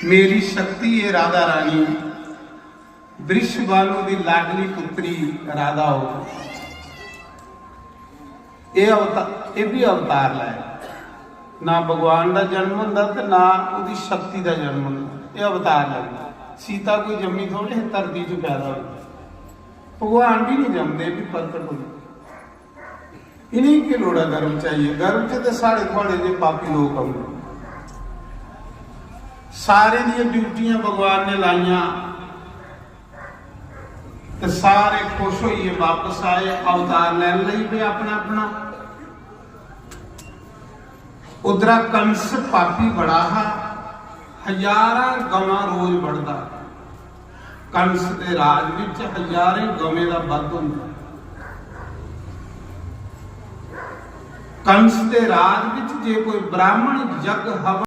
मेरी शक्ति है राधा रानी, वृक्ष बालू की लाडली पुत्री राधा हो। ये भी अवतार लाए, ना भगवान का जन्म होंदा ते ना उसकी शक्ति का जन्म होंदा। ये अवतार लगता। सीता कोई जम्मी थोड़े धरती च पैदा हो, भगवान भी नहीं जमते भी प्रकट हो। इन्हीं की लोड़ा गर्व चाहिए। गर्व च तो साढ़े थोड़े जे पापी लोग आते, सारे दी ड्यूटियां भगवान ने लाइया तो सारे खुश होइए वापस आए अवतार लैन लई पे अपना अपना। उधरा कंस पापी बड़ा हा, हजारां गवां रोज बढ़ता। कंस के राज विच हजारे गवें का वध हुंदा। कंस के राज विच जे कोई ब्राह्मण जग हवन